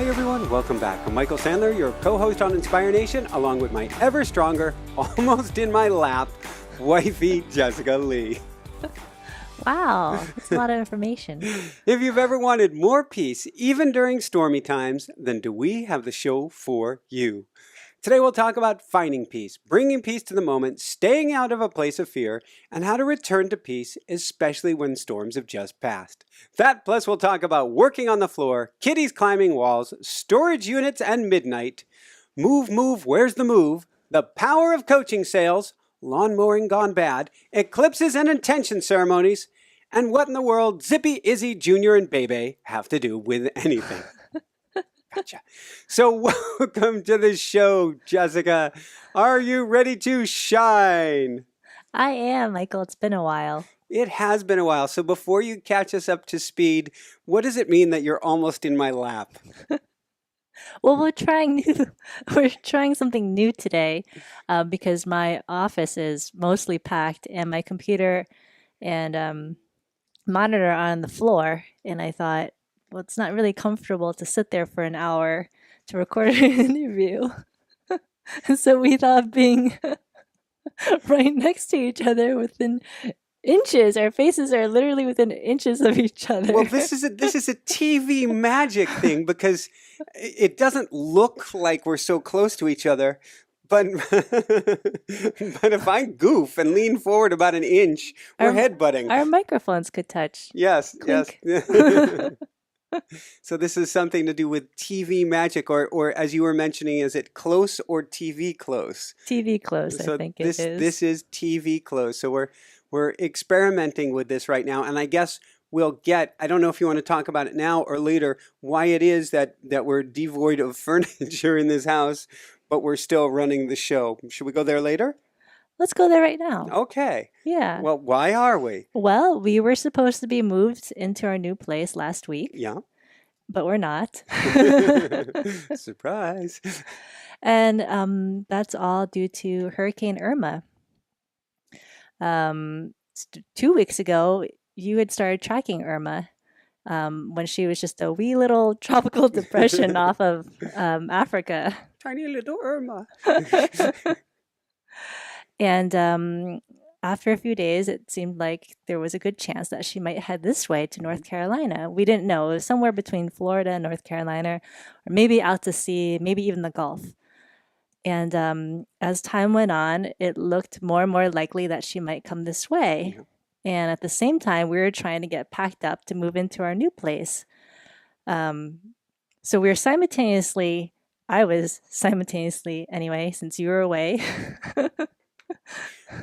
Hi everyone, welcome back. I'm Michael Sandler, your co-host on Inspire Nation, along with my ever stronger, almost in my lap, wifey Jessica Lee. Wow, that's a lot of information. If you've ever wanted more peace, even during stormy times, then do we have the show for you. Today we'll talk about finding peace, bringing peace to the moment, staying out of a place of fear, and how to return to peace, especially when storms have just passed. That plus we'll talk about working on the floor, kitties climbing walls, storage units and midnight, move, where's the move, the power of coaching sales, lawn mowing gone bad, eclipses and intention ceremonies, and what in the world Zippy, Izzy, Junior, and Bebe have to do with anything. Gotcha. So welcome to the show, Jessica. Are you ready to shine? I am, Michael. It's been a while. It has been a while. So before you catch us up to speed, what does it mean that you're almost in my lap? Well, we're trying something new today because my office is mostly packed and my computer and monitor are on the floor. And I thought, well, it's not really comfortable to sit there for an hour to record an interview. So we thought being right next to each other within inches, our faces are literally within inches of each other. Well, this is a TV magic thing because it doesn't look like we're so close to each other. But if I goof and lean forward about an inch, we're headbutting. Our microphones could touch. Yes, Clink. yes. So this is something to do with TV magic, or as you were mentioning, is it close or TV close? TV close, So I think this it is. this is TV close. So we're experimenting with this right now, and I guess we'll get. I don't know if you want to talk about it now or later. Why it is that we're devoid of furniture in this house, but we're still running the show. Should we go there later? Let's go there right now. Okay. Yeah. Well, why are we? Well, we were supposed to be moved into our new place last week, Yeah. but we're not. Surprise. And that's all due to Hurricane Irma. 2 weeks ago, you had started tracking Irma when she was just a wee little tropical depression off of Africa. Tiny little Irma. And after a few days, it seemed like there was a good chance that she might head this way to North Carolina. We didn't know. It was somewhere between Florida and North Carolina, or maybe out to sea, maybe even the Gulf. And as time went on, it looked more and more likely that she might come this way. Yeah. And at the same time, we were trying to get packed up to move into our new place. So we were I was simultaneously anyway, since you were away.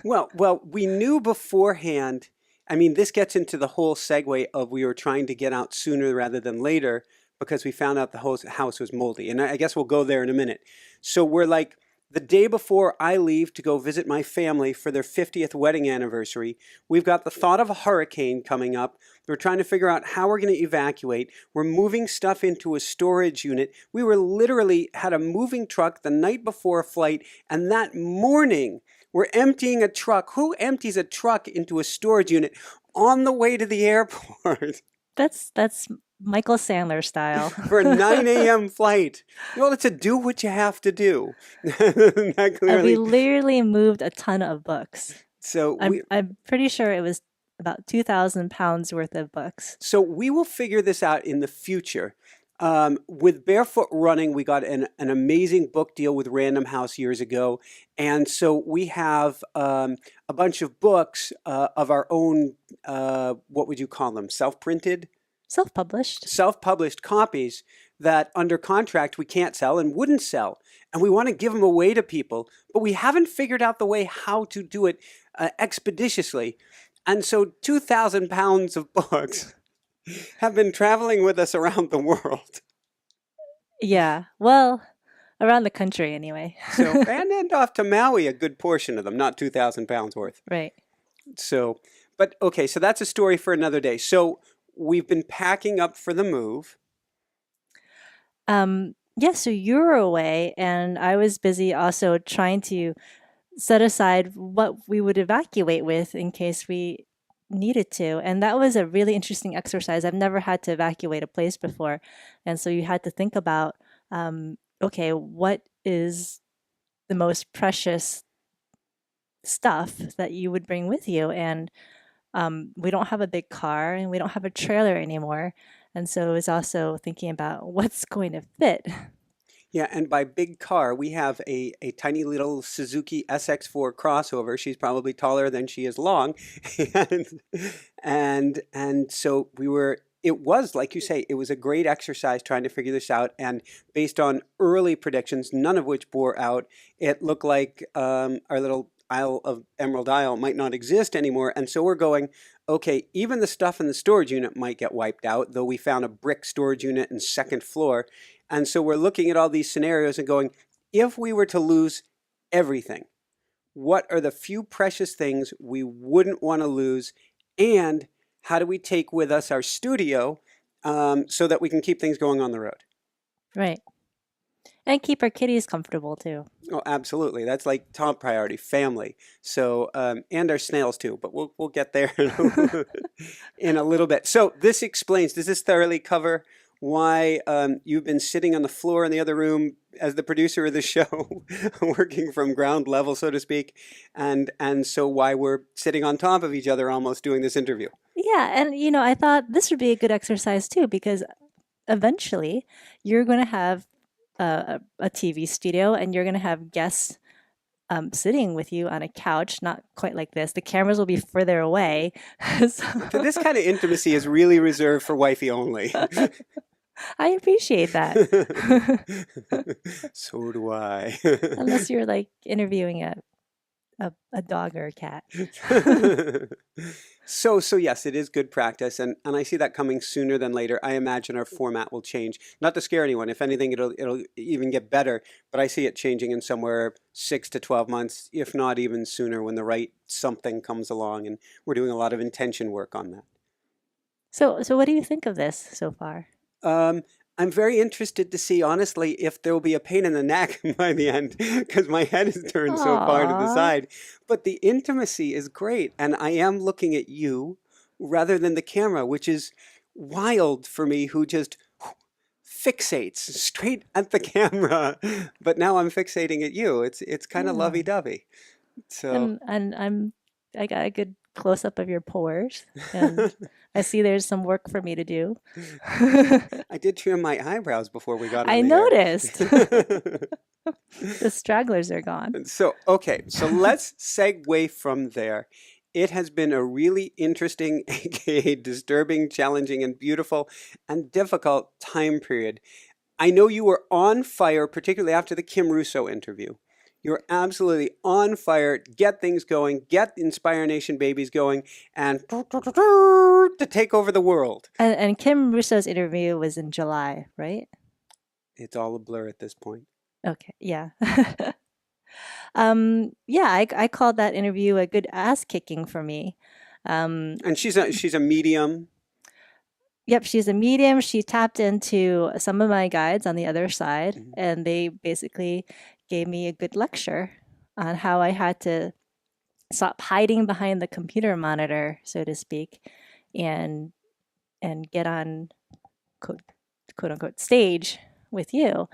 Well, we knew beforehand. I mean, this gets into the whole segue of we were trying to get out sooner rather than later because we found out the whole house was moldy. And I guess we'll go there in a minute. So we're like, the day before I leave to go visit my family for their 50th wedding anniversary, we've got the thought of a hurricane coming up. We're trying to figure out how we're going to evacuate. We're moving stuff into a storage unit. We were literally had a moving truck the night before a flight, and that morning we're emptying a truck. Who empties a truck into a storage unit on the way to the airport? That's Michael Sandler style. For a 9 a.m. flight. Well, it's a do what you have to do. That And clearly. we literally moved a ton of books. So I'm pretty sure it was about 2,000 pounds worth of books. So we will figure this out in the future. With Barefoot Running, we got an amazing book deal with Random House years ago. And so we have a bunch of books of our own, what would you call them? Self-printed? Self-published. Self-published copies that under contract we can't sell and wouldn't sell. And we want to give them away to people, but we haven't figured out the way how to do it expeditiously. And so 2,000 pounds of books have been traveling with us around the world. Yeah. Well, around the country anyway. So, and off to Maui, a good portion of them, not 2,000 pounds worth. Right. So, but okay, so that's a story for another day. So we've been packing up for the move. Yeah, so you were away, and I was busy also trying to set aside what we would evacuate with in case we needed to. And that was a really interesting exercise. I've never had to evacuate a place before. And so you had to think about, okay, what is the most precious stuff that you would bring with you? And we don't have a big car and we don't have a trailer anymore. And so it's also thinking about what's going to fit. Yeah, and by big car, we have a tiny little Suzuki SX4 crossover. She's probably taller than she is long. And and so it was, like you say, it was a great exercise trying to figure this out. And based on early predictions, none of which bore out, it looked like our little Isle of Emerald Isle might not exist anymore. And so we're going, okay, even the stuff in the storage unit might get wiped out, though we found a brick storage unit in second floor. And so we're looking at all these scenarios and going, if we were to lose everything, what are the few precious things we wouldn't want to lose? And how do we take with us our studio so that we can keep things going on the road? Right. And keep our kitties comfortable too. Oh, absolutely. That's like top priority, family. So, and our snails too, but we'll get there in a little bit. So this explains, does this thoroughly cover why you've been sitting on the floor in the other room as the producer of the show, working from ground level, so to speak, and so why we're sitting on top of each other almost doing this interview? Yeah, and I thought this would be a good exercise too because eventually you're going to have a TV studio and you're going to have guests sitting with you on a couch, not quite like this. The cameras will be further away. So this kind of intimacy is really reserved for wifey only. I appreciate that. So do I. Unless you're like interviewing a dog or a cat. So yes, it is good practice, and I see that coming sooner than later. I imagine our format will change. Not to scare anyone. If anything, it'll even get better. But I see it changing in somewhere 6 to 12 months, if not even sooner, when the right something comes along, and we're doing a lot of intention work on that. So what do you think of this so far? I'm very interested to see, honestly, if there will be a pain in the neck by the end, because my head is turned so far to the Aw. side. But the intimacy is great, and I am looking at you rather than the camera, which is wild for me, who just fixates straight at the camera. But now I'm fixating at you. It's kind of Yeah. lovey-dovey. So And I got a good close up of your pores, and I see there's some work for me to do. I did trim my eyebrows before we got on I the air. noticed. The stragglers are gone. So, okay, so let's segue from there. It has been a really interesting, aka disturbing, challenging, and beautiful and difficult time period. I know you were on fire, particularly after the Kim Russo interview. You're absolutely on fire. Get things going, get Inspire Nation babies going, and to take over the world. And Kim Russo's interview was in July, right? It's all a blur at this point. Okay, yeah. Yeah, I called that interview a good ass kicking for me. And she's a medium. Yep, she's a medium. She tapped into some of my guides on the other side, Mhm. and they basically gave me a good lecture on how I had to stop hiding behind the computer monitor, so to speak, and get on quote, quote unquote stage with you.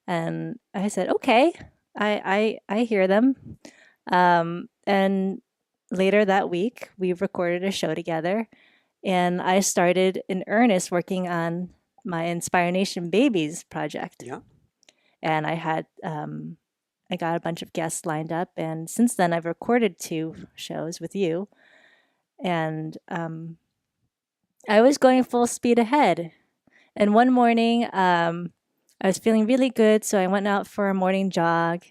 And I said, okay, I hear them. And later that week, we recorded a show together, and I started in earnest working on my Inspire Nation Babies project. Yeah. And I got a bunch of guests lined up, and since then I've recorded 2 shows with you, and I was going full speed ahead. And one morning, I was feeling really good, so I went out for a morning jog,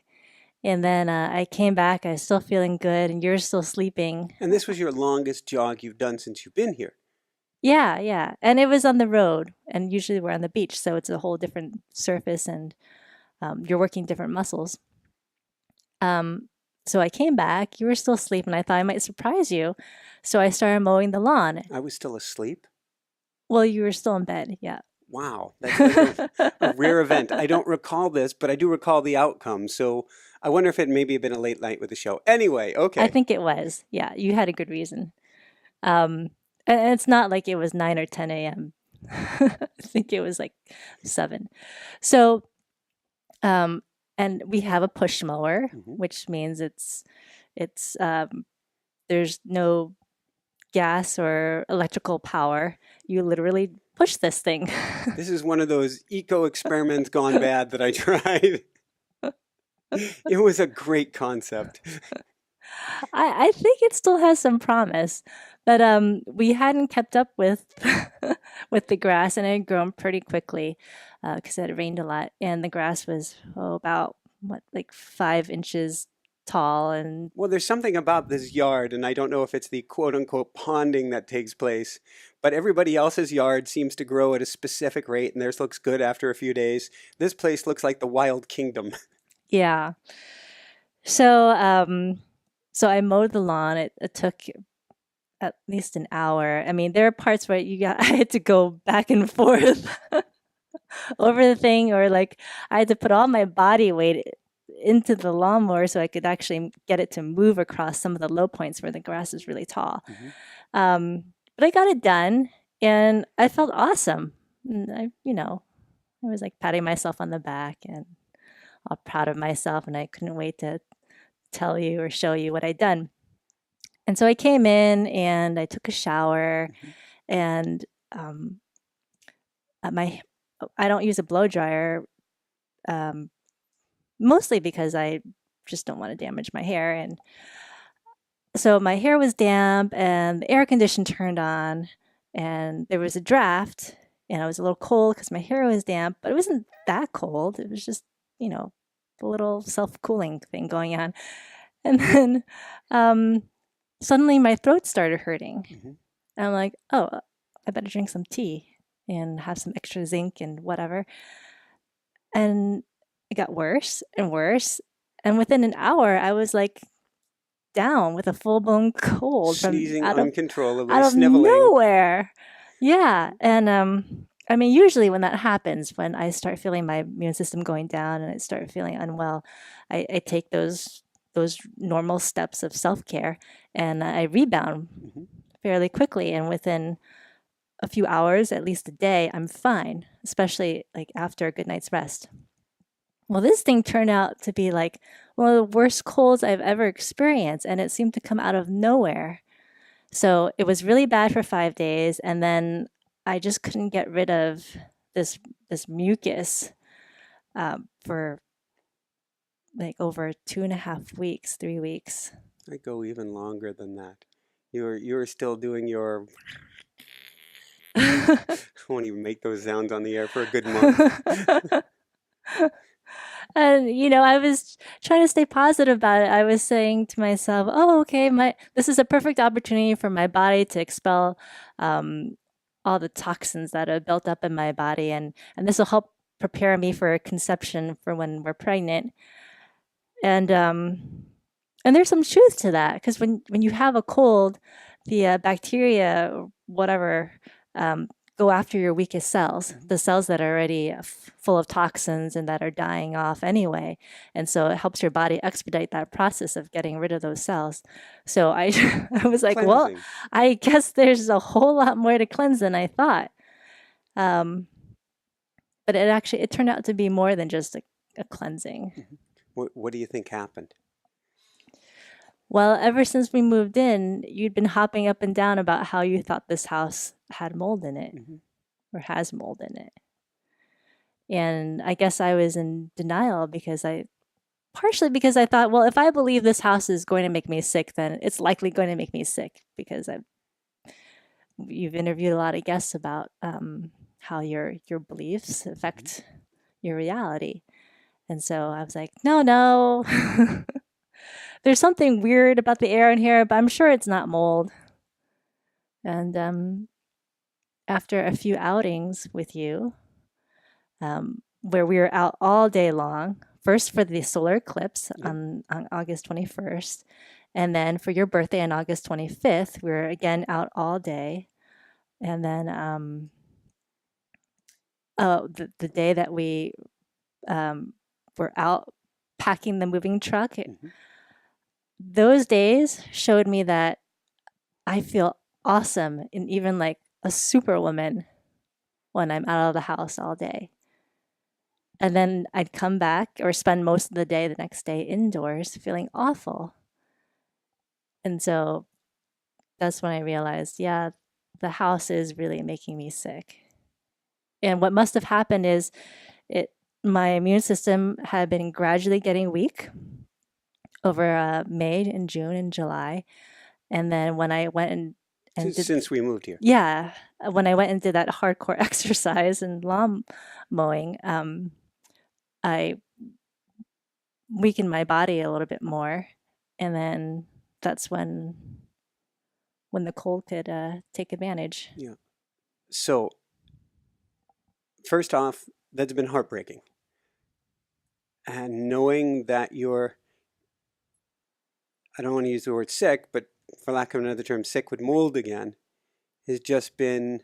and then I came back. I was still feeling good, and you're still sleeping. And this was your longest jog you've done since you've been here. Yeah, yeah, and it was on the road, and usually we're on the beach, so it's a whole different surface, and you're working different muscles. So I came back. You were still asleep, and I thought I might surprise you, so I started mowing the lawn. I was still asleep. Well, you were still in bed, yeah. Wow, that's like a rare event. I don't recall this, but I do recall the outcome. So I wonder if it maybe had been a late night with the show. Anyway, okay. I think it was. Yeah, you had a good reason. Um, and it's not like it was 9 or 10 a.m. I think it was like 7. So, um, and we have a push mower, Hmm. which means it's there's no gas or electrical power. You literally push this thing. This is one of those eco experiments gone bad that I tried. It was a great concept. I think it still has some promise, but we hadn't kept up with with the grass, and it had grown pretty quickly because it had rained a lot, and the grass was about what like 5 inches tall, and Well, there's something about this yard, and I don't know if it's the quote unquote ponding that takes place, but everybody else's yard seems to grow at a specific rate, and theirs looks good after a few days. This place looks like the wild kingdom. yeah. So so I mowed the lawn. It took at least an hour. I mean, there are parts where you got I had to go back and forth over the thing, or like I had to put all my body weight into the lawnmower so I could actually get it to move across some of the low points where the grass is really tall. Mhm. But I got it done, and I felt awesome. And I was like patting myself on the back and all proud of myself, and I couldn't wait to tell you or show you what I'd done. And so I came in and I took a shower, Mhm. and um, my I don't use a blow dryer, um, mostly because I just don't want to damage my hair. And so my hair was damp, and the air condition turned on, and there was a draft, and I was a little cold because my hair was damp, but it wasn't that cold. It was just, you know, a little self cooling thing going on. And then um, suddenly my throat started hurting. Mhm. And I'm like, oh, I better drink some tea and have some extra zinc and whatever. And it got worse and worse. And within an hour, I was like down with a full blown cold from Sneezing uncontrollably, out of sniveling. nowhere. Yeah, and I mean, usually when that happens, when I start feeling my immune system going down and I start feeling unwell, I take those normal steps of self care, and I rebound Mhm. fairly quickly. And within a few hours, at least a day, I'm fine, especially like after a good night's rest. Well, this thing turned out to be like one of the worst colds I've ever experienced, and it seemed to come out of nowhere. So it was really bad for 5 days, and then I just couldn't get rid of this this mucus for like over 2.5 weeks, 3 weeks. I go even longer than that. You're still doing your I won't even make those sounds on the air for a good month. And I was trying to stay positive about it. I was saying to myself, "Oh, okay, my this is a perfect opportunity for my body to expel um, all the toxins that are built up in my body, and this will help prepare me for conception for when we're pregnant." And and there's some truth to that, because when you have a cold, the bacteria or whatever um, go after your weakest cells, Mhm. the cells that are already full of toxins and that are dying off anyway. And so it helps your body expedite that process of getting rid of those cells. So I I was like, well, Cleansing. I guess there's a whole lot more to cleanse than I thought. Um, but it turned out to be more than just a cleansing. Mhm. What do you think happened? Well, ever since we moved in, you'd been hopping up and down about how you thought this house had mold in it Hmm. or has mold in it. And I guess I was in denial partially because I thought, well, if I believe this house is going to make me sick, then it's likely going to make me sick, because you've interviewed a lot of guests about how your beliefs Hmm. affect your reality. And so I was like, no, no. There's something weird about the air in here, but I'm sure it's not mold. And after a few outings with you, where we were out all day long, first for the solar eclipse Yep. on August 21st, and then for your birthday on August 25th, we were again out all day. And then the day that we were out packing the moving truck, Hmm. those days showed me that I feel awesome and even like a superwoman when I'm out of the house all day. And then I'd come back or spend most of the day the next day indoors feeling awful. And so that's when I realized, yeah, the house is really making me sick. And what must have happened is it my immune system had been gradually getting weak over May and June and July. And then when I went and did, Since we moved here. yeah, when I went and did that hardcore exercise and lawn mowing, I weakened my body a little bit more. And then that's when the cold could take advantage. Yeah. So, first off, that's been heartbreaking. And knowing that you're, I don't want to use the word sick, but for lack of another term, sick with mold again, has just been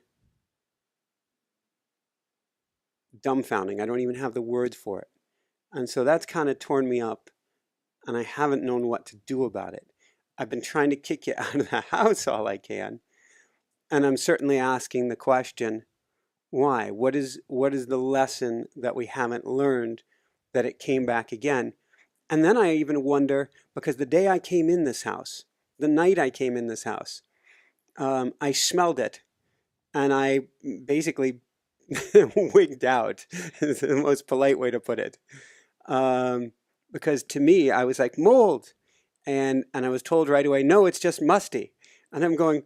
dumbfounding. I don't even have the words for it. And so that's kind of torn me up, and I haven't known what to do about it. I've been trying to kick you out of the house all I can, and I'm certainly asking the question, why? What is the lesson that we haven't learned that it came back again? And then I even wonder, because the day I came in this house, the night I came in this house, I smelled it, and I basically wigged out, is the most polite way to put it. Because to me, I was like, mold. And I was told right away, no, it's just musty. And I'm going,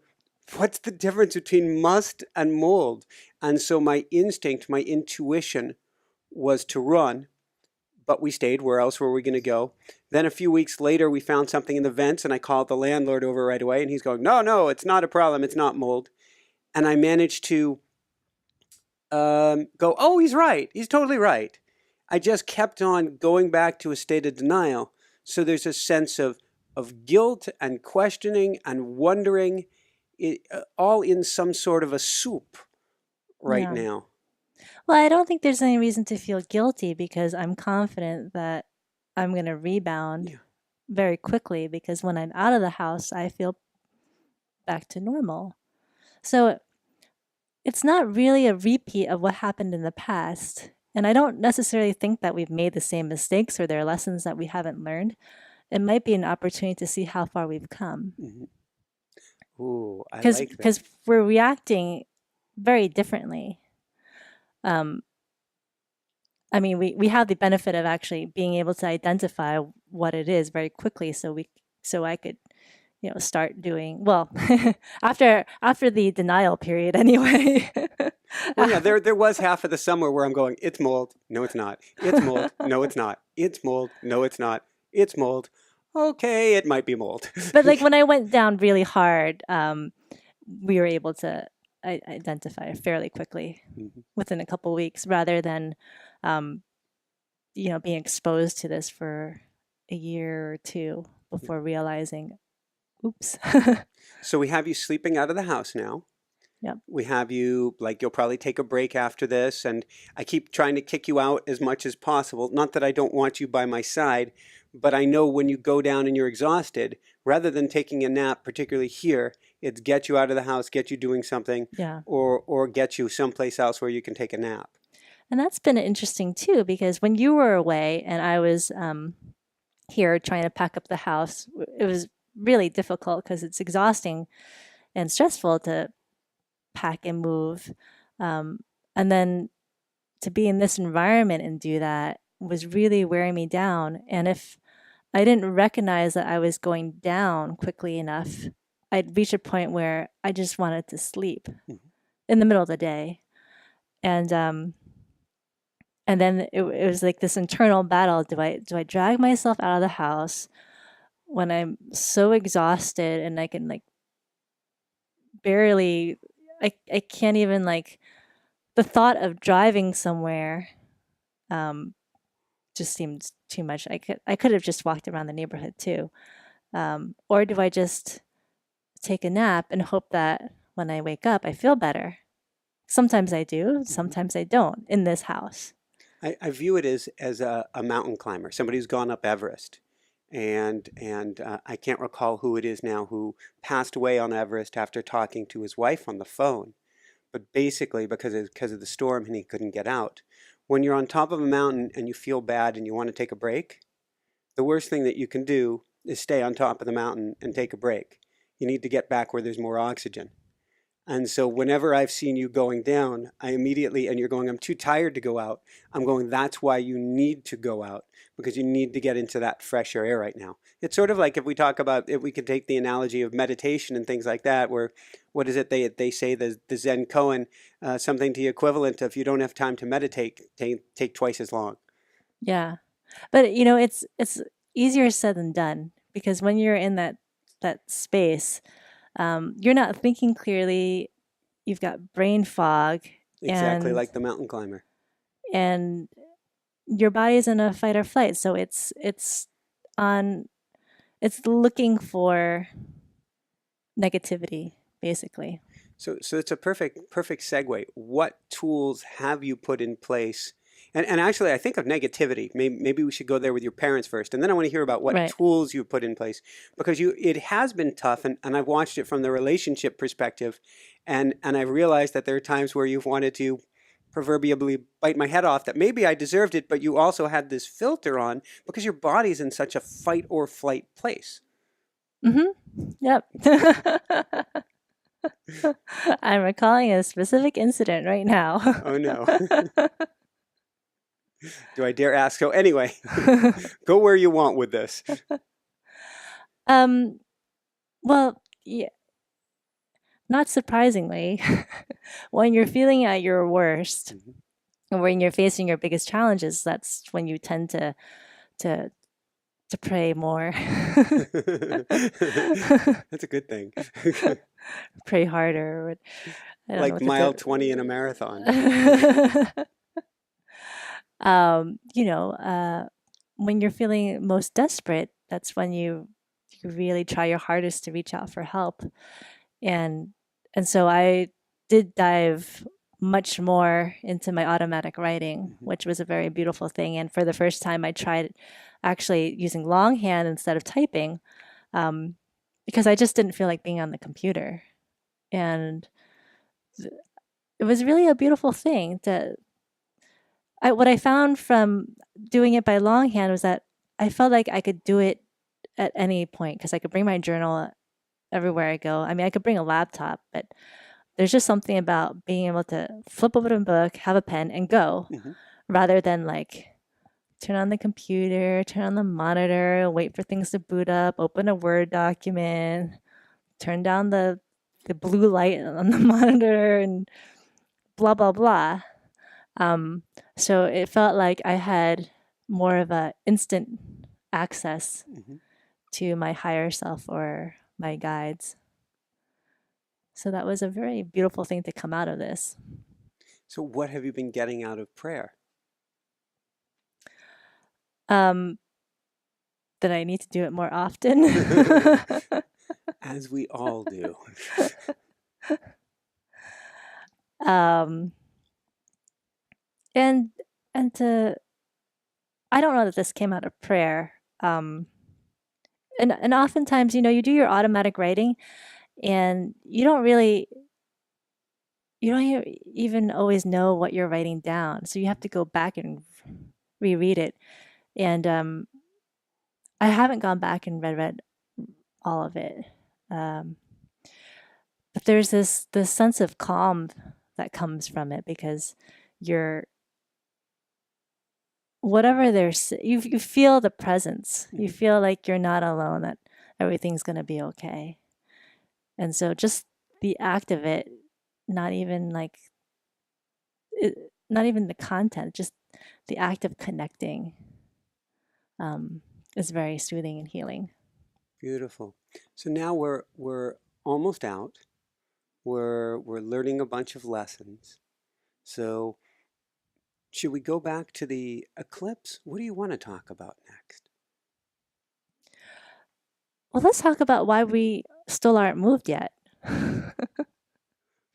what's the difference between must and mold? And so my instinct, my intuition was to run, but we stayed. Where else were we going to go? Then a few weeks later, we found something in the vents, and I called the landlord over right away, and he's going, no, no, it's not a problem. It's not mold. And I managed to go, oh, he's right. He's totally right. I just kept on going back to a state of denial. So there's a sense of guilt and questioning and wondering, all in some sort of a soup right Yeah. now. Well, I don't think there's any reason to feel guilty because I'm confident that I'm going to rebound Yeah. very quickly because when I'm out of the house, I feel back to normal. So it's not really a repeat of what happened in the past. And I don't necessarily think that we've made the same mistakes or there are lessons that we haven't learned. It might be an opportunity to see how far we've come. Mm-hmm. Ooh, I Because like that. we're reacting very differently. Um, I mean, we have the benefit of actually being able to identify what it is very quickly, so I could start doing well after the denial period anyway. Well, yeah, there was half of the summer where I'm going, it's mold. No, it's not. It's mold. No, it's not. It's mold. No, it's not. It's mold. Okay, it might be mold. But like when I went down really hard, we were able to identify fairly quickly Mhm. within a couple weeks, rather than um, being exposed to this for a year or two before realizing, oops. So we have you sleeping out of the house now. Yep. We have you, like, you'll probably take a break after this, and I keep trying to kick you out as much as possible. Not that I don't want you by my side, but I know when you go down and you're exhausted, rather than taking a nap, particularly here, it's get you out of the house, get you doing something, Yeah. or get you someplace else where you can take a nap. And that's been interesting too, because when you were away and I was here trying to pack up the house, it was really difficult because it's exhausting and stressful to pack and move. Um, and then to be in this environment and do that was really wearing me down. And if I didn't recognize that I was going down quickly enough, I'd reach a point where I just wanted to sleep Mhm. in the middle of the day. And then it was like this internal battle. Do I drag myself out of the house when I'm so exhausted and I can like barely I can't even like the thought of driving somewhere um just seemed too much. I could have just walked around the neighborhood too. Or do I just take a nap and hope that when I wake up I feel better? Sometimes I do, Mhm. sometimes I don't in this house. I view it as a mountain climber, somebody who's gone up Everest. and I can't recall who it is now who passed away on Everest after talking to his wife on the phone. But basically, because of the storm and he couldn't get out, when you're on top of a mountain and you feel bad and you want to take a break, the worst thing that you can do is stay on top of the mountain and take a break. You need to get back where there's more oxygen. And so whenever I've seen you going down, I immediately, and you're going, I'm too tired to go out. I'm going, that's why you need to go out, because you need to get into that fresher air right now. It's sort of like if we talk about, if we could take the analogy of meditation and things like that, where, what is it they say, the Zen koan, something to the equivalent of, if you don't have time to meditate, take twice as long. Yeah. But you know, it's easier said than done because when you're in that space, you're not thinking clearly. You've got brain fog, Exactly and like the mountain climber. and your body's in a fight or flight. So on it's looking for negativity, basically. So it's a perfect segue. What tools have you put in place? And actually, I think of negativity. Maybe we should go there with your parents first, and then I want to hear about what Right. tools you've put in place, because it has been tough, and I've watched it from the relationship perspective, and I've realized that there are times where you've wanted to proverbially bite my head off, that maybe I deserved it, but you also had this filter on because your body's in such a fight or flight place. Mm-hmm. Yep. I'm recalling a specific incident right now. Oh no. Do I dare ask? So anyway, go where you want with this. um, well, yeah, not surprisingly, when you're feeling at your worst, Mhm. and when you're facing your biggest challenges, that's when you tend to to pray more, That's a good thing. pray harder. I don't know Like what to mile do. 20 in a marathon. You know, when you're feeling most desperate, that's when you really try your hardest to reach out for help. And so I did dive much more into my automatic writing, Mhm. which was a very beautiful thing. And for the first time, I tried actually using longhand instead of typing, um, because I just didn't feel like being on the computer. And it was really a beautiful thing to what I found from doing it by longhand was that I felt like I could do it at any point because I could bring my journal everywhere I go. I mean, I could bring a laptop, but there's just something about being able to flip open a book, have a pen, and go, Mhm. rather than like turn on the computer, turn on the monitor, wait for things to boot up, open a Word document, turn down the blue light on the monitor, and blah blah blah. Um, so it felt like I had more of a instant access Mhm. to my higher self or my guides. So that was a very beautiful thing to come out of this. So what have you been getting out of prayer? Um, that I need to do it more often. As we all do. um, and to I don't know that this came out of prayer. And oftentimes, you know, you do your automatic writing, and you don't even always know what you're writing down. So you have to go back and reread it. And I haven't gone back and read all of it. Um, but there's this sense of calm that comes from it because you're whatever there's you feel the presence. You Mhm. feel like you're not alone, that everything's going to be okay. And so just the act of it, not even like not even the content, just the act of connecting, um, is very soothing and healing. Beautiful. So now we're almost out. We're learning a bunch of lessons. So should we go back to the eclipse? What do you want to talk about next? Well, let's talk about why we still aren't moved yet.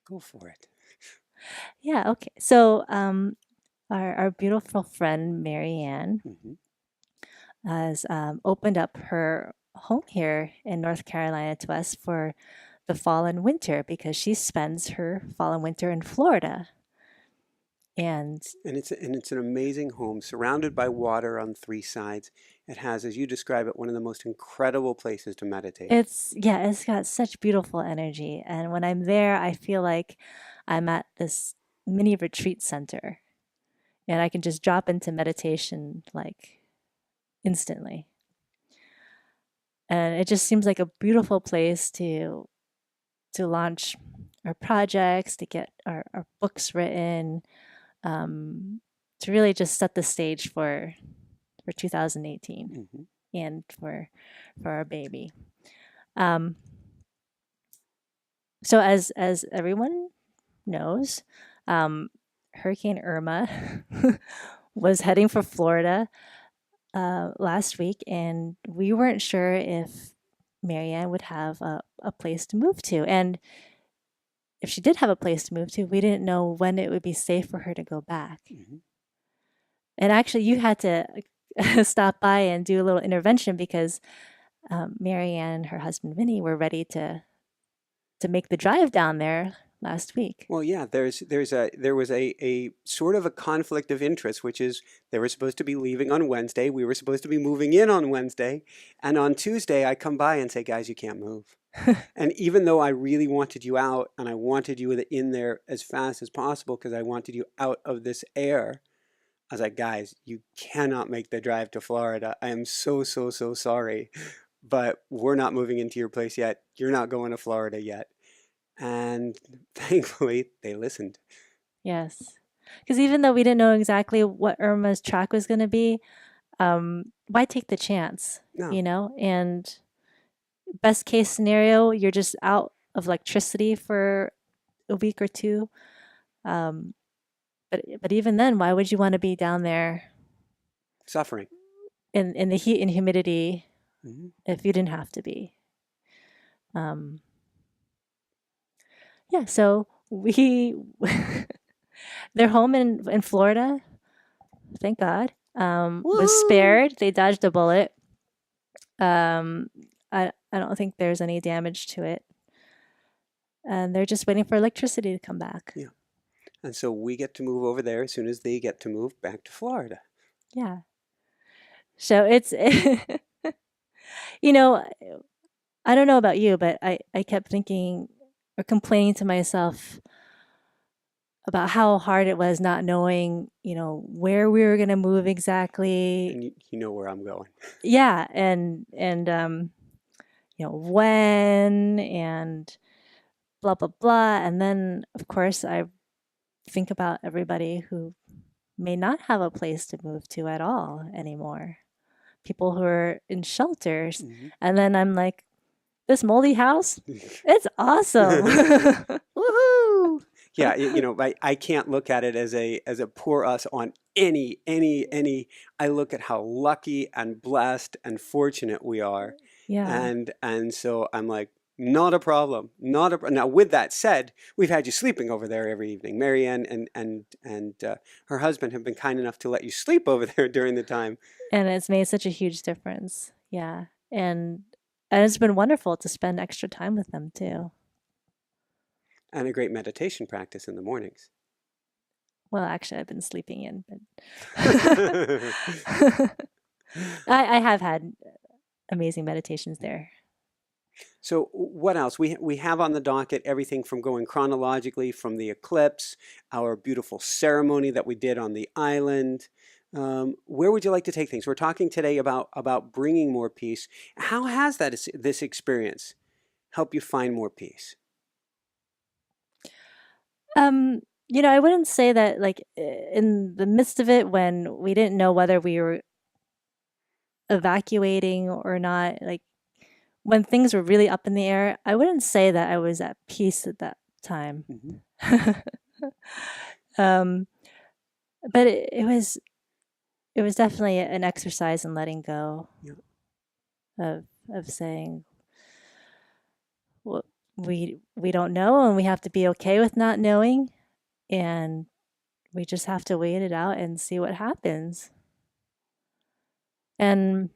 Go for it. Yeah, okay. So, our beautiful friend Marianne, Hmm. has opened up her home here in North Carolina to us for the fall and winter because she spends her fall and winter in Florida. And And it's an amazing home, surrounded by water on three sides. It has, as you describe it, one of the most incredible places to meditate. yeah, it's got such beautiful energy. And when I'm there, I feel like I'm at this mini retreat center and I can just drop into meditation like instantly. And it just seems like a beautiful place to launch our projects, to get our books written, um, to really just set the stage for 2018 Hmm. and for our baby. Um, so as everyone knows, um, Hurricane Irma was heading for Florida last week, and we weren't sure if Marianne would have a place to move to. And if she did have a place to move to, we didn't know when it would be safe for her to go back. Hmm. And actually, you had to stop by and do a little intervention because Marianne and her husband Vinny were ready to make the drive down there last week. Well, yeah, there was a sort of a conflict of interest, which is they were supposed to be leaving on Wednesday. We were supposed to be moving in on Wednesday, and on Tuesday I come by and say, guys, you can't move. And even though I really wanted you out and I wanted you in there as fast as possible because I wanted you out of this air, I was like, guys, you cannot make the drive to Florida. I am so, so, so sorry, but we're not moving into your place yet. You're not going to Florida yet. And thankfully, they listened. Yes. Because even though we didn't know exactly what Irma's track was going to be, why take the chance, No, you know? And best case scenario, you're just out of electricity for a week or two. Um, but even then, why would you want to be down there suffering. in the heat and humidity Hmm. if you didn't have to be? Um, yeah, so we their home in Florida, thank God, was Woohoo! spared. They dodged a bullet. Um, I don't think there's any damage to it, and they're just waiting for electricity to come back. Yeah. And so we get to move over there as soon as they get to move back to Florida. Yeah. So it's you know, I don't know about you, but I kept thinking or complaining to myself about how hard it was not knowing, where we were going to move exactly. And you know where I'm going. Yeah, and when and blah blah blah. And then of course I think about everybody who may not have a place to move to at all anymore. People who are in shelters. Hmm. And then I'm like, this moldy house, it's awesome. Woohoo! Yeah, I can't look at it as a poor us on any. I look at how lucky and blessed and fortunate we are, Yeah. and so I'm like, not a problem, now. With that said, we've had you sleeping over there every evening. Marianne and her husband have been kind enough to let you sleep over there during the time, And it's made such a huge difference. Yeah. And it's been wonderful to spend extra time with them too. and a great meditation practice in the mornings. Well, actually, I've been sleeping in, but I have had amazing meditations there. So what else? We have on the docket everything from going chronologically from the eclipse, our beautiful ceremony that we did on the island. Where would you like to take things? We're talking today about bringing more peace. How has this experience helped you find more peace? Um, I wouldn't say that like in the midst of it when we didn't know whether we were evacuating or not, like when things were really up in the air, I wouldn't say that I was at peace at that time. Hmm. um, but it was definitely an exercise in letting go Yeah. of saying, well, we don't know and we have to be okay with not knowing, and we just have to wait it out and see what happens. And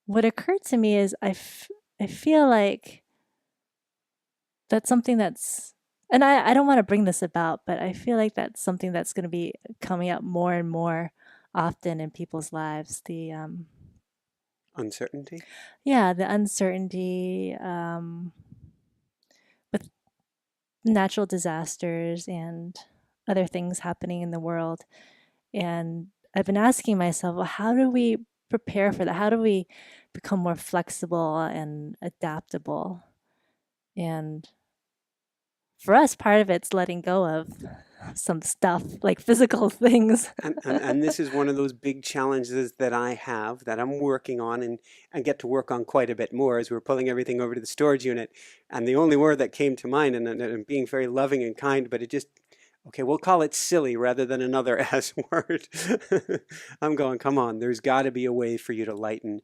what occurred to me is I feel like that's something that's, and I don't want to bring this about, but I feel like that's something that's going to be coming up more and more often in people's lives. Uncertainty. Yeah, the uncertainty with natural disasters and other things happening in the world. And I've been asking myself, well, how do we prepare for that? How do we become more flexible and adaptable? And for us, part of it's letting go of some stuff, like physical things. And this is one of those big challenges that I have that I'm working on and get to work on quite a bit more as we're pulling everything over to the storage unit. And the only word that came to mind, and I'm being very loving and kind, but it just, okay, we'll call it silly rather than another S word. I'm going, come on, there's got to be a way for you to lighten.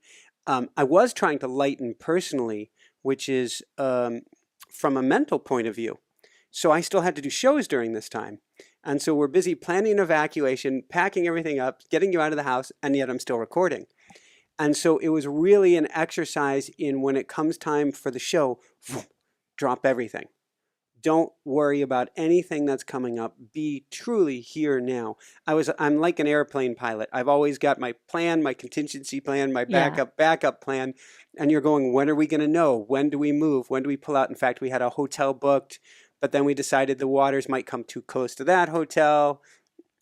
I was trying to lighten personally, which is from a mental point of view. So I still had to do shows during this time. And so we're busy planning evacuation, packing everything up, getting you out of the house, and yet I'm still recording. And so it was really an exercise in when it comes time for the show, drop everything. Don't worry about anything that's coming up. Be truly here now. I'm like an airplane pilot. I've always got my plan, my contingency plan, my Yeah. backup plan. And you're going, when are we going to know? When do we move? When do we pull out? In fact, we had a hotel booked, but then we decided the waters might come too close to that hotel,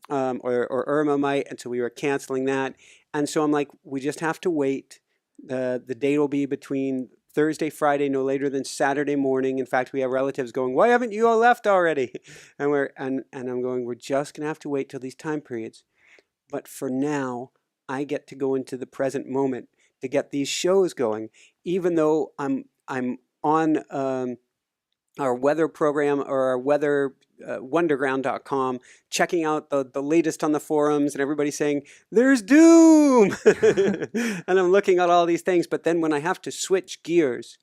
or Irma might, and so we were canceling that. And so I'm like, we just have to wait. The date will be between Thursday, Friday, no later than Saturday morning. In fact, we have relatives going, why haven't you all left already? And I'm going, we're just gonna have to wait till these time periods. But for now, I get to go into the present moment to get these shows going, even though I'm on our weather program or our weather wonderground.com, checking out the latest on the forums and everybody saying, there's doom. And I'm looking at all these things. But then when I have to switch gears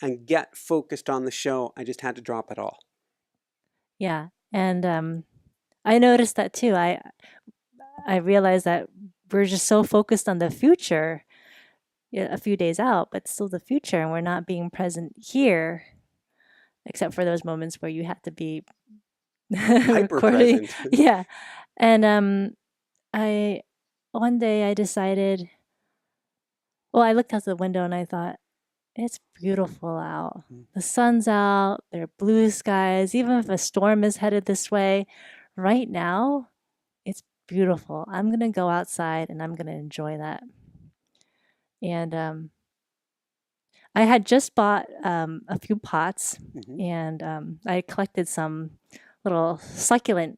and get focused on the show, I just had to drop it all. Yeah. And I noticed that too. I realized that we're just so focused on the future, yeah, a few days out, but still the future, and we're not being present here, except for those moments where you have to be Hyper recording. present. Yeah. And I one day I decided, well, I looked out the window and I thought, it's beautiful out. The sun's out, there are blue skies, even if a storm is headed this way. Right now, it's beautiful. I'm going to go outside and I'm going to enjoy that. And I had just bought a few pots, Mhm. and I collected some little succulent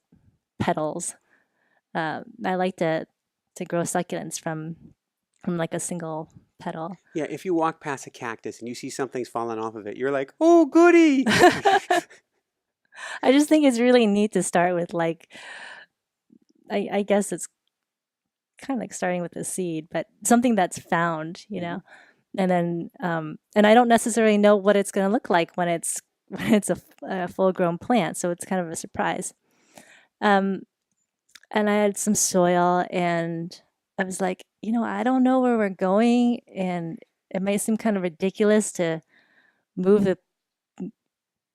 petals. I like to grow succulents from like a single petal. Yeah, if you walk past a cactus and you see something's fallen off of it, you're like, oh, goody. I just think it's really neat to start with, like, I guess it's kind of like starting with a seed, but something that's found, you Mhm. know. And then and I don't necessarily know what it's going to look like when it's when it's a full grown plant, so it's kind of a surprise. Um, and I had some soil, and I was like, I don't know where we're going, and it might seem kind of ridiculous to move the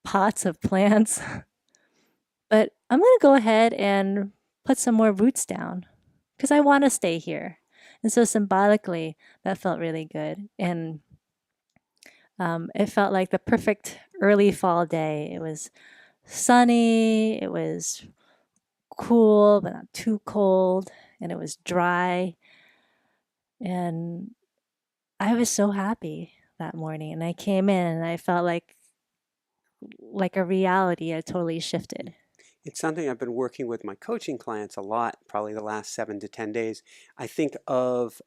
pots of plants, but I'm going to go ahead and put some more roots down because I want to stay here. And so symbolically, that felt really good. And it felt like the perfect early fall day. It was sunny, it was cool, but not too cold, and it was dry. And I was so happy that morning. And I came in and I felt like a reality had totally shifted. It's something I've been working with my coaching clients a lot, probably the last 7 to 10 days. I think of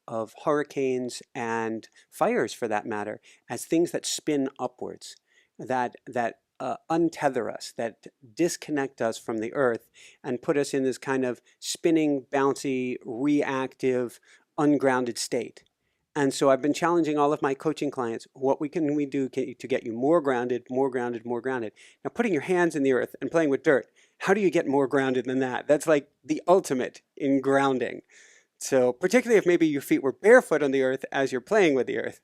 hurricanes and fires, for that matter, as things that spin upwards, that untether us, that disconnect us from the earth, and put us in this kind of spinning, bouncy, reactive, ungrounded state. And so I've been challenging all of my coaching clients, what can we do to get you more grounded, more grounded, more grounded? Now, putting your hands in the earth and playing with dirt, how do you get more grounded than that? That's like the ultimate in grounding. So particularly if maybe your feet were barefoot on the earth as you're playing with the earth.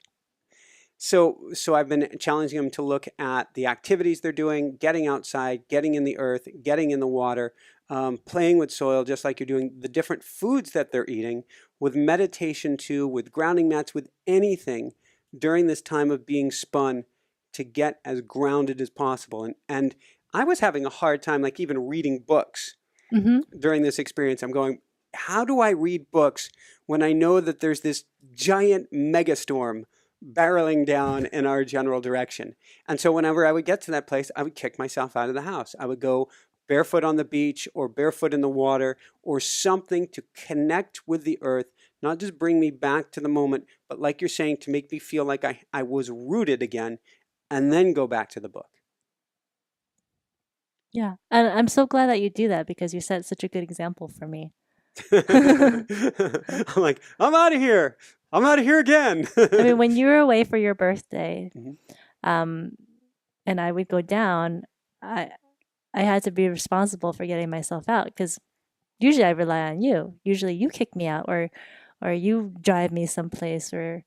So I've been challenging them to look at the activities they're doing, getting outside, getting in the earth, getting in the water, playing with soil, just like you're doing, the different foods that they're eating, with meditation too, with grounding mats, with anything during this time of being spun to get as grounded as possible. And I was having a hard time, like even reading books Mm-hmm. during this experience. I'm going, how do I read books when I know that there's this giant megastorm barreling down in our general direction? And so whenever I would get to that place, I would kick myself out of the house. I would go barefoot on the beach or barefoot in the water or something to connect with the earth, not just bring me back to the moment, but like you're saying, to make me feel like I was rooted again, and then go back to the book. Yeah. And I'm so glad that you do that because you set such a good example for me. I'm like, I'm out of here. I'm out of here again. I mean, when you were away for your birthday, Mhm. um, and I would go down, I I had to be responsible for getting myself out because usually I rely on you. Usually you kick me out or you drive me someplace or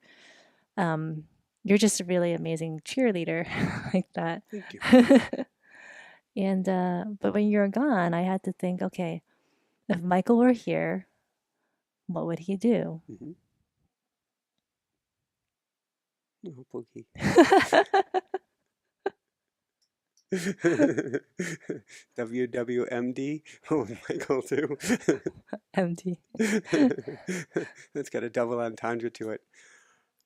um, you're just a really amazing cheerleader like that. Thank you. And but when you're gone, I had to think, okay, if Michael were here, what would he do? Mhm. Oh, Pookie. WWMD. Oh, Michael too. Empty. That's got a double entendre to it.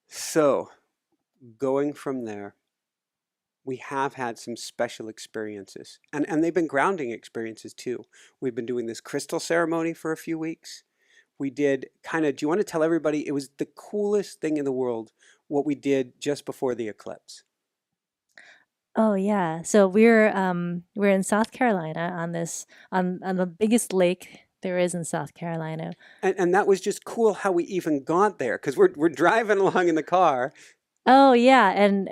So, going from there, we have had some special experiences, and they've been grounding experiences too. We've been doing this crystal ceremony for a few weeks. We did kind of, do you want to tell everybody, it was the coolest thing in the world what we did just before the eclipse? Oh yeah. So we're in South Carolina on this on the biggest lake there is in South Carolina. And that was just cool how we even got there because we're driving along in the car. Oh yeah, and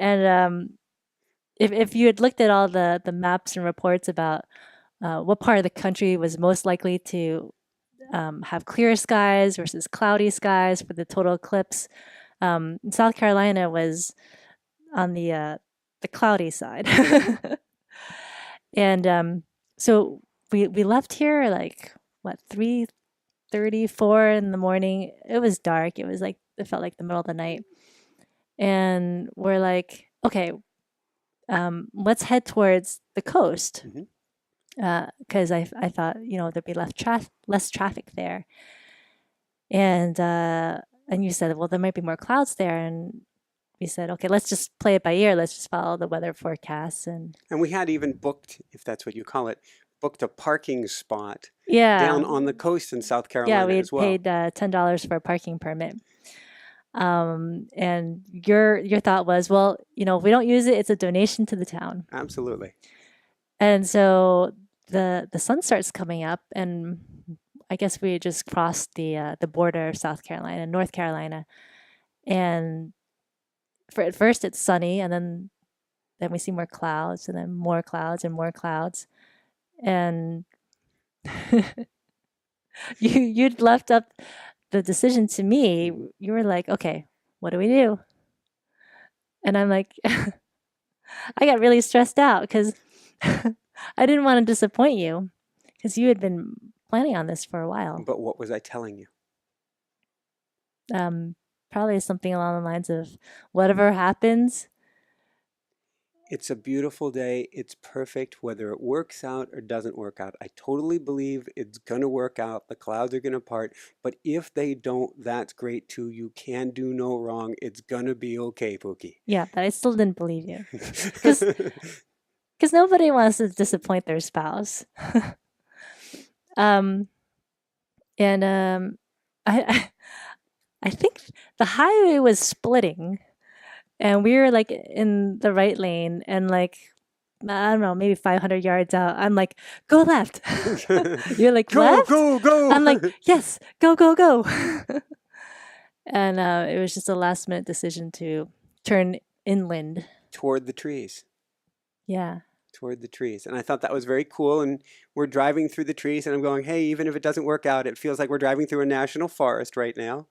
if you had looked at all the maps and reports about what part of the country was most likely to have clear skies versus cloudy skies for the total eclipse, South Carolina was on the cloudy side. And so we left here like what 3:34 in the morning. It was dark. It was like it felt like the middle of the night. And we're like, okay, let's head towards the coast Mhm. because I thought there'd be less traffic there. And you said, well, there might be more clouds there, and we said, okay, let's just play it by ear. Let's just follow the weather forecasts and And we had even booked, if that's what you call it, booked a parking spot yeah, down on the coast in South yeah, Carolina we as had well. paid $10 for a parking permit. And your thought was, well, if we don't use it, it's a donation to the town. Absolutely. And so the sun starts coming up, and I guess we had just crossed the border of South Carolina, North Carolina, and at first it's sunny, and then we see more clouds, and then more clouds and more clouds, and you'd left up the decision to me. Mhm. You were like, okay, what do we do? And I'm like, I got really stressed out because I didn't want to disappoint you because you had been planning on this for a while. But what was I telling you? Um, Probably something along the lines of whatever happens. It's a beautiful day. It's perfect whether it works out or doesn't work out. I totally believe it's going to work out. The clouds are going to part. But if they don't, that's great too. You can do no wrong. It's going to be okay, Pookie. Yeah, but I still didn't believe you because nobody wants to disappoint their spouse. um, and I I think the highway was splitting, and we were like in the right lane, and like I don't know, maybe 500 yards out, I'm like, go left. You're like, Go, left? go, go. I'm like, yes, go, go, go. And it was just a last minute decision to turn inland. Toward the trees. Yeah. toward the trees. And I thought that was very cool. And we're driving through the trees, and I'm going, hey, even if it doesn't work out, it feels like we're driving through a national forest right now.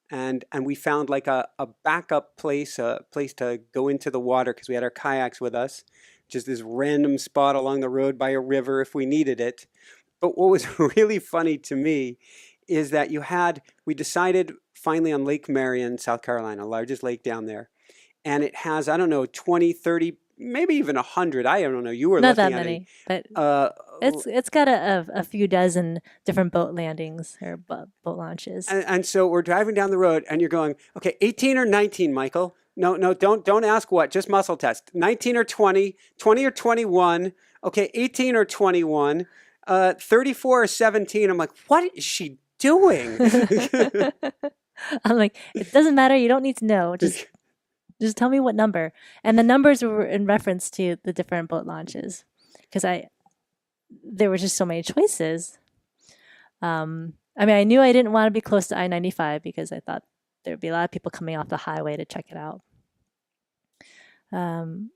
And we found like a backup place, a place to go into the water because we had our kayaks with us. Just this random spot along the road by a river if we needed it. But what was really funny to me is that we decided finally on Lake Marion, South Carolina, largest lake down there. And it has, I don't know, 20, 30, maybe even 100. I don't know. You were Not looking that at it. many, but Uh, it's got a few dozen different boat landings or boat launches. and so we're driving down the road and you're going, okay, 18 or 19, Michael? No, no, don't ask what, just muscle test. 19 or 20, 20 or 21, okay, 18 or 21, 34 or 17. I'm like, what is she doing? I'm like, it doesn't matter. You don't need to know. Just tell me what number. And the numbers were in reference to the different boat launches because there were just so many choices. I mean, I knew I didn't want to be close to I-95 because I thought there'd be a lot of people coming off the highway to check it out. And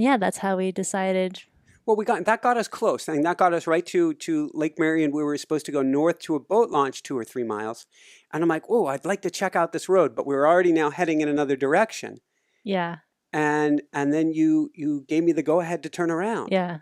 yeah, that's how we decided. Well, that got us close. I mean, that got us right to Lake Marion. We were supposed to go north to a boat launch 2 or 3 miles. And I'm like, oh, I'd like to check out this road, but we were already now heading in another direction. Yeah. And then you gave me the go ahead to turn around. Yeah.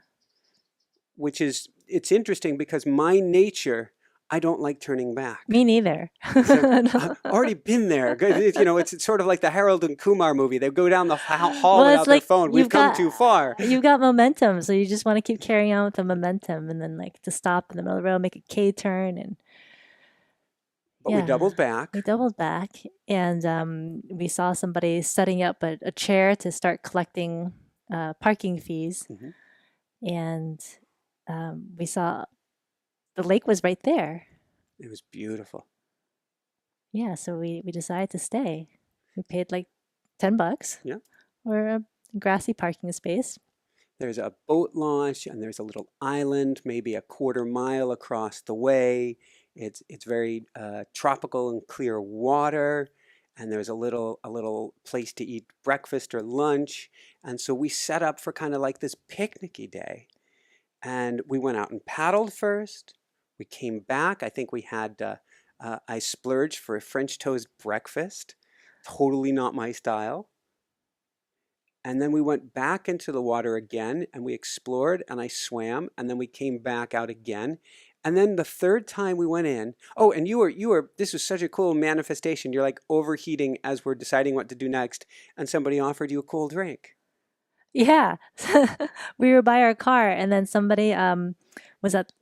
It's interesting because my nature, I don't like turning back. Me neither. I've already been there. It's sort of like the Harold and Kumar movie. They go down the hall Well, without it's their like phone. We've come too far. You've got momentum, so you just want to keep carrying on with the momentum, and then like to stop in the middle of the road, make a K turn, and But we doubled back. We doubled back, and we saw somebody setting up a chair to start collecting parking fees, Mhm. and we saw the lake was right there. It was beautiful. Yeah, so we decided to stay. We paid like $10 Yeah. for a grassy parking space. There's a boat launch and there's a little island, maybe a quarter mile across the way. It's very tropical and clear water, and there's a little place to eat breakfast or lunch. And so we set up for kind of like this picnicky day. And we went out and paddled first. We came back. I think we had I splurged for a French toast breakfast. Totally not my style. And then we went back into the water again and we explored and I swam and then we came back out again. And then the third time we went in, oh, and this was such a cool manifestation. You're like overheating as we're deciding what to do next, and somebody offered you a cool drink. Yeah, we were by our car, and then somebody was at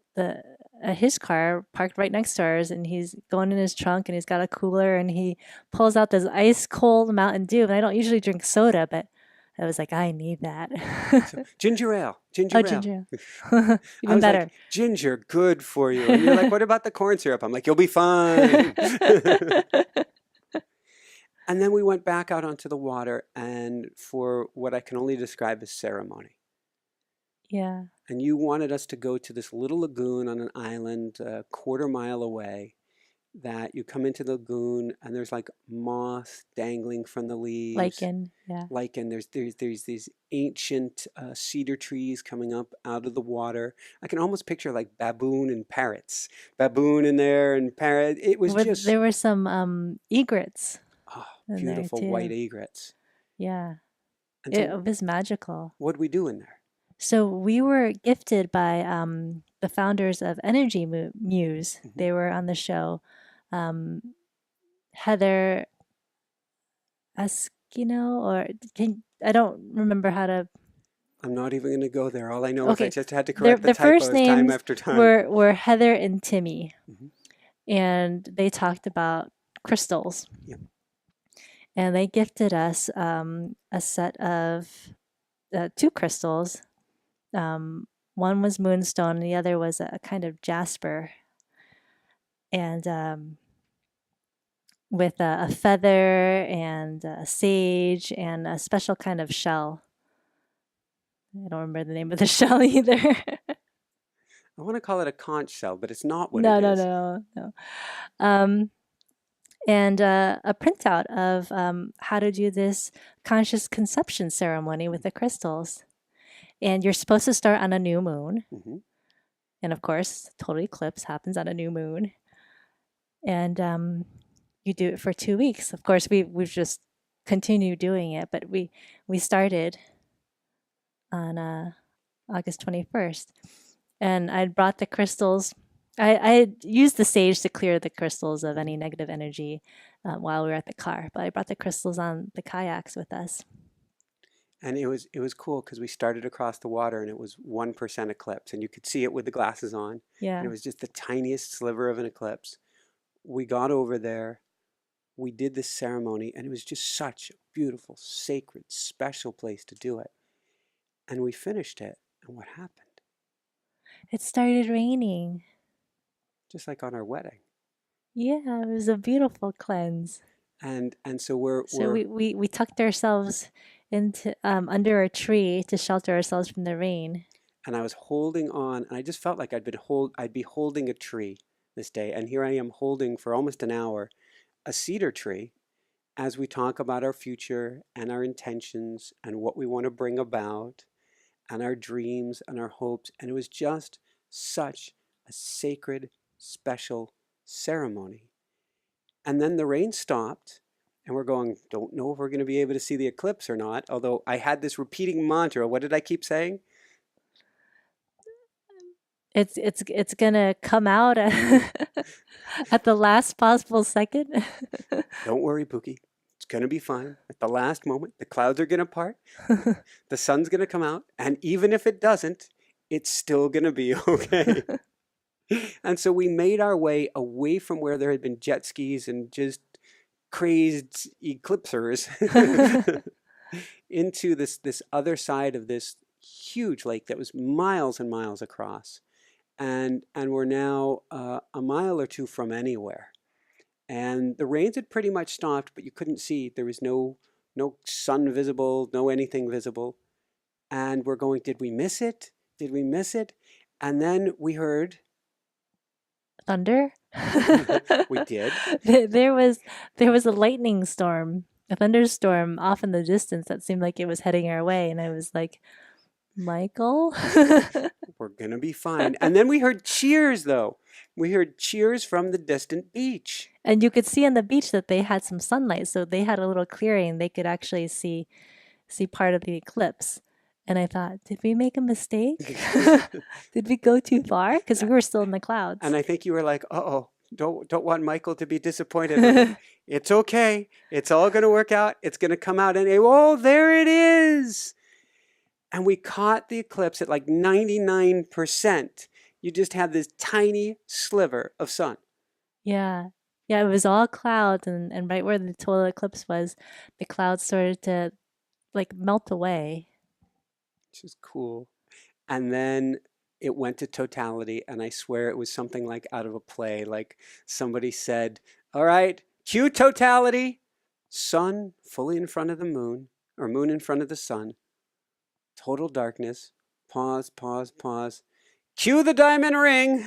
his car parked right next to ours, and he's going in his trunk, and he's got a cooler, and he pulls out this ice cold Mountain Dew. And I don't usually drink soda, but I was like, I need that. So, ginger ale. Oh, ginger ale. Even better. Like, ginger, good for you. And you're like, what about the corn syrup? I'm like, you'll be fine. And then we went back out onto the water and for what I can only describe as ceremony. Yeah. And you wanted us to go to this little lagoon on an island a quarter mile away, that you come into the lagoon and there's like moss dangling from the leaves. Lichen, yeah. Lichen. There's these ancient cedar trees coming up out of the water. I can almost picture like baboon and parrots. Baboon in there and parrot. It was just... There were some egrets. Oh, beautiful white egrets. Yeah. And so it was magical. What'd we do in there? So we were gifted by the founders of Energy Muse. Mm-hmm. They were on the show. Heather Eskino, or I don't remember how to. I'm not even going to go there. All I know is I just had to correct the typos first names time after time. Were Heather and Timmy, Mm-hmm. and they talked about crystals. Yep. And they gifted us a set of 2 crystals. One was moonstone, and the other was a kind of jasper. And with a feather and a sage and a special kind of shell. I don't remember the name of the shell either. I want to call it a conch shell, but it's not what No, it is. No. And a printout of how to do this conscious conception ceremony with the crystals. And you're supposed to start on a new moon. Hmm. And of course, total eclipse happens on a new moon. And you do it for 2 weeks. Of course, we've just continued doing it, but we started on August 21st. And I'd brought the crystals. I had used the sage to clear the crystals of any negative energy while we were at the car, but I brought the crystals on the kayaks with us. And it was cool because we started across the water and it was 1% eclipse, and you could see it with the glasses on, and it Yeah. was just the tiniest sliver of an eclipse. We got over there, we did this ceremony, and it was just such a beautiful, sacred, special place to do it. And we finished it, and what happened? It started raining. Just like on our wedding. Yeah, it was a beautiful cleanse. And so we're So we're we tucked ourselves into under a tree to shelter ourselves from the rain. and I was holding on, and I just felt like I'd be holding a tree this day, and here I am holding for almost an hour a cedar tree as we talk about our future and our intentions and what we want to bring about and our dreams and our hopes. And it was just such a sacred, special ceremony. And then the rain stopped, and we're going, don't know if we're going to be able to see the eclipse or not. Although I had this repeating mantra. What did I keep saying? It's gonna come out at the last possible second. Don't worry, Pookie. It's going to be fine. At the last moment, the clouds are going to part, the sun's going to come out, and even if it doesn't, it's still going to be okay. And so we made our way away from where there had been jet skis and just crazed eclipsers into this other side of this huge lake that was miles and miles across. And we're now a mile or two from anywhere. And the rains had pretty much stopped, but you couldn't see. There was no sun visible, no anything visible. And we're going, did we miss it? Did we miss it? And then we heard, Thunder. we did. There was a lightning storm, a thunderstorm off in the distance that seemed like it was heading our way, and I was like, Michael. We're going to be fine. And then we heard cheers, though. We heard cheers from the distant beach. And you could see on the beach that they had some sunlight, so they had a little clearing. They could actually see part of the eclipse. And I thought, did we make a mistake? Did we go too far? Because we were still in the clouds. And I think you were like, uh-oh, don't want Michael to be disappointed. It's okay. It's all going to work out. It's going to come out. And oh, there it is. And we caught the eclipse at like 99%. You just had this tiny sliver of sun. Yeah. Yeah, it was all clouds, and right where the total eclipse was, the clouds started to like melt away. Which is cool. And then it went to totality, and I swear it was something like out of a play. Like somebody said, all right, cue totality. Sun fully in front of the moon, or moon in front of the sun. Total darkness. Pause, pause, pause. Cue the diamond ring.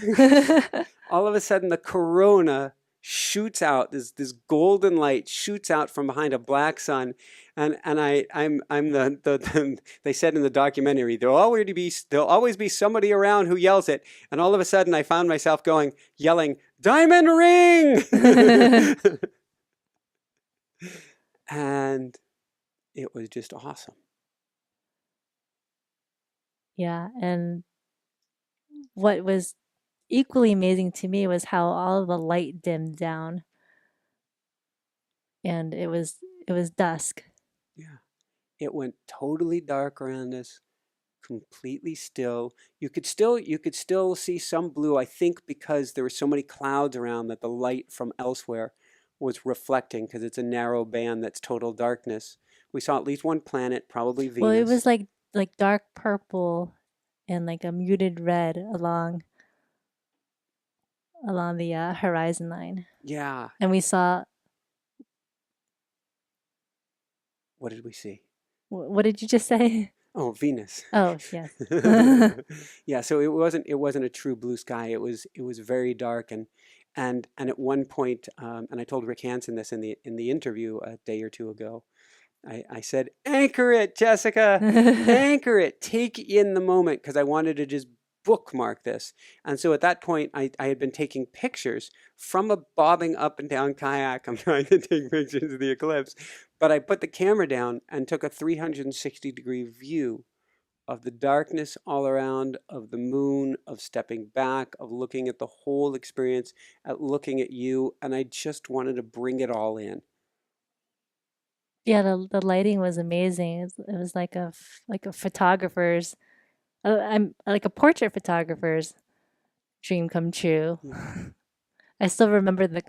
All of a sudden, the corona shoots out. This golden light shoots out from behind a black sun, and I'm the they said in the documentary there'll always be somebody around who yells it, and all of a sudden I found myself yelling diamond ring, and it was just awesome. Yeah, and what was equally amazing to me was how all of the light dimmed down, and it was dusk. Yeah, it went totally dark around us, completely still. You could still see some blue, I think, because there were so many clouds around that the light from elsewhere was reflecting, because it's a narrow band that's total darkness. We saw at least one planet, probably Well, it was Venus. like dark purple and like a muted red along the horizon line. Yeah. And we saw, What did we see? what did you just say? Oh, Venus. Oh, yes. Yeah, so it wasn't a true blue sky. It was very dark, and at one point, and I told Rick Hansen this in the interview a day or two ago. I said, anchor it, Jessica, anchor it, take in the moment, because I wanted to just bookmark this. And so at that point, I had been taking pictures from a bobbing up and down kayak. I'm trying to take pictures of the eclipse, but I put the camera down and took a 360-degree view of the darkness all around, of the moon, of stepping back, of looking at the whole experience, at looking at you, and I just wanted to bring it all in. Yeah, the lighting was amazing. It was like like a photographer's, I'm like a portrait photographer's dream come true. Yeah, I still remember the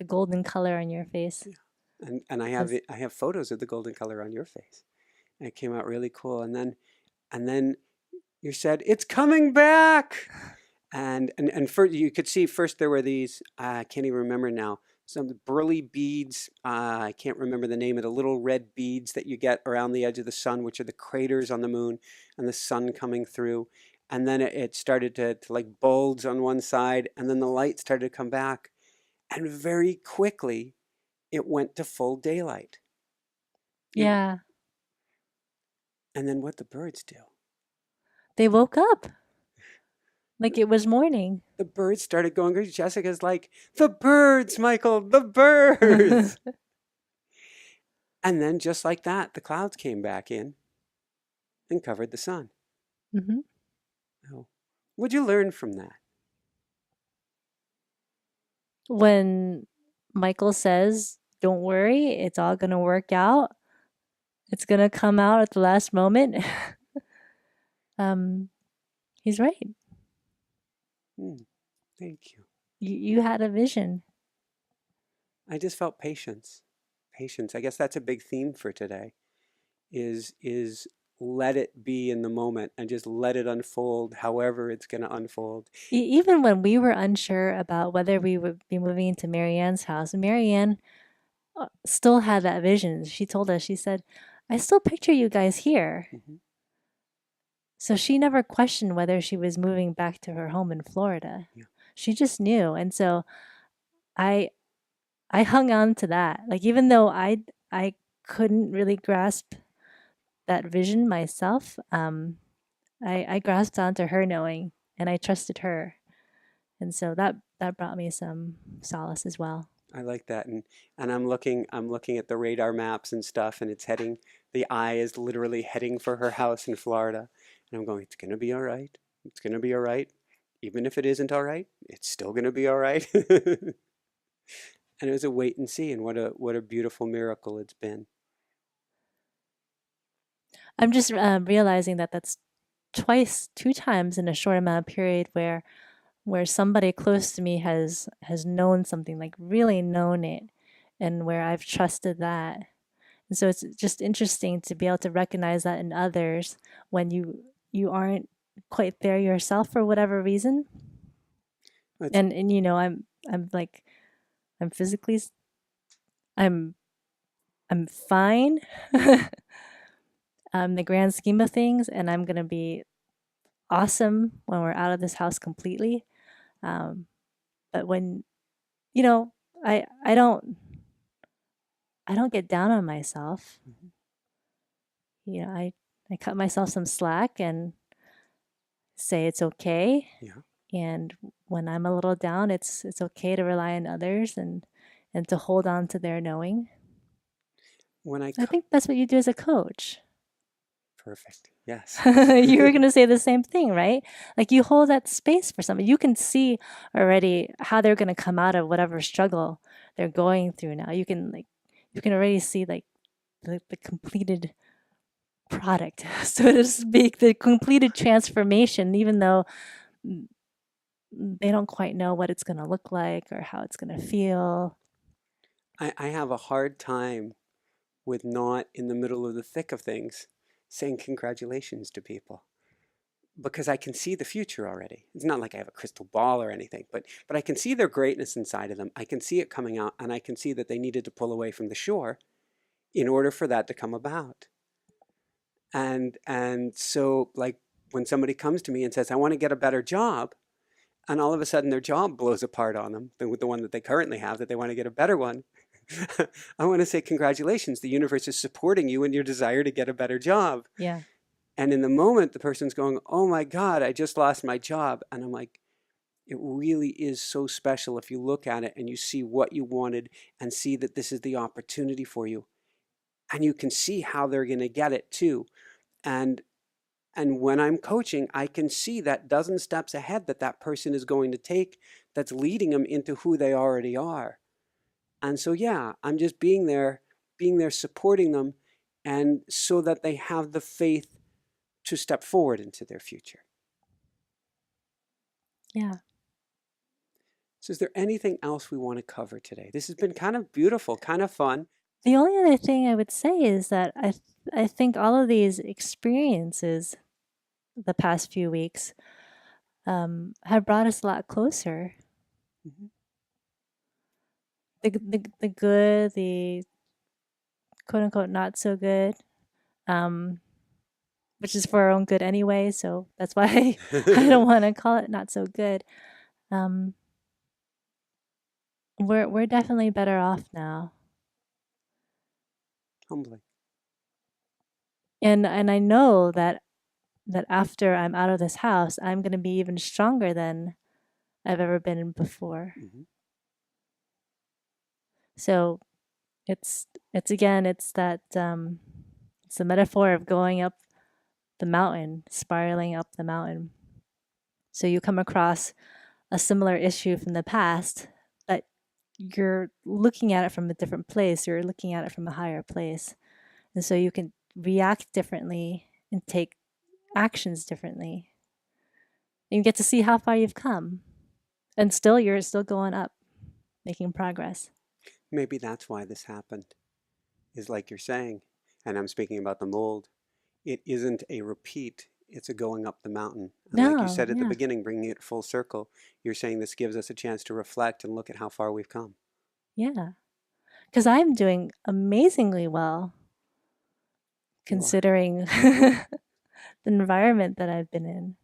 golden color on your face. yeah. And It was, I have photos of the golden color on your face. And it came out really cool. And then you said, it's coming back. And first, you could see first there were these, I can't even remember now, some burly beads. I can't remember the name of the little red beads that you get around the edge of the sun, which are the craters on the moon and the sun coming through. And then it started to like bulge on one side, and then the light started to come back. And very quickly, it went to full daylight. You, yeah, and then what the birds do? they woke up like it was morning. The birds started going crazy. Jessica's like, the birds, Michael, the birds. And then just like that, the clouds came back in and covered the sun. hmm Oh, what'd you learn from that? When Michael says, "Don't worry, it's all gonna work out. It's gonna come out at the last moment." um, he's right. Hmm, thank you. You had a vision. I just felt patience. Patience. I guess that's a big theme for today. Is let it be in the moment and just let it unfold however it's going to unfold. Even when we were unsure about whether we would be moving into Marianne's house, Marianne still had that vision. She told us, she said, I still picture you guys here. Mhm. So she never questioned whether she was moving back to her home in Florida. Yeah. She just knew. And so I I hung on to that. Like even though I couldn't really grasp that vision myself, I grasped onto her knowing and I trusted her. And so that brought me some solace as well. I like that. And I'm looking at the radar maps and stuff, and it's heading, the eye is literally heading for her house in Florida. And I'm going, it's going to be all right. It's going to be all right. Even if it isn't all right, it's still going to be all right. And it was a wait and see, and what a beautiful miracle it's been. I'm just realizing that that's two times in a short amount of period where somebody close to me has known something, like really known it, and where I've trusted that. And so it's just interesting to be able to recognize that in others when you aren't quite there yourself for whatever reason. It's, And you know, I'm like I'm physically I'm I'm fine the grand scheme of things, and I'm gonna be awesome when we're out of this house completely. Um, but when you know, I I don't I don't get down on myself. mhm, You know, I cut myself some slack and say it's okay. yeah. And when I'm a little down, it's okay to rely on others and to hold on to their knowing. When I I think that's what you do as a coach. perfect. Yes. You were going to say the same thing, right? Like you hold that space for somebody. You can see already how they're going to come out of whatever struggle they're going through now. You can already see like the completed product, so to speak, the completed transformation, even though they don't quite know what it's going to look like or how it's going to feel. I have a hard time with not in the middle of the thick of things saying congratulations to people, because I can see the future already. It's not like I have a crystal ball or anything, but I can see their greatness inside of them. I can see it coming out, and I can see that they needed to pull away from the shore in order for that to come about. And so like when somebody comes to me and says, I want to get a better job, and all of a sudden their job blows apart on them, the one that they currently have, that they want to get a better one. I want to say congratulations. The universe is supporting you in your desire to get a better job. Yeah. And in the moment, the person's going, oh my God, I just lost my job. And I'm like, it really is so special if you look at it and you see what you wanted and see that this is the opportunity for you. And you can see how they're going to get it too. And when I'm coaching, I can see that dozen steps ahead that that person is going to take that's leading them into who they already are. And so, yeah, I'm just being there, supporting them, and so that they have the faith to step forward into their future. Yeah. So, is there anything else we want to cover today? This has been kind of beautiful, kind of fun. The only other thing I would say is that I think all of these experiences the past few weeks have brought us a lot closer. Mhm. The good, the quote unquote not so good, um, which is for our own good anyway. So that's why I don't want to call it not so good. Um, we're definitely better off now, Humbling. and I know that after I'm out of this house, I'm going to be even stronger than I've ever been before. Mhm. So it's again it's the metaphor of going up the mountain, spiraling up the mountain. So you come across a similar issue from the past, but you're looking at it from a different place. You're looking at it from a higher place. And so you can react differently and take actions differently. And you get to see how far you've come. And still, you're still going up, making progress. Maybe that's why this happened, is like you're saying, and I'm speaking about the mold. It isn't a repeat, it's a going up the mountain. And like you No, said at the yeah, beginning, bringing it full circle, you're saying this gives us a chance to reflect and look at how far we've come. yeah. Because I'm doing amazingly well You are. considering the environment that I've been in.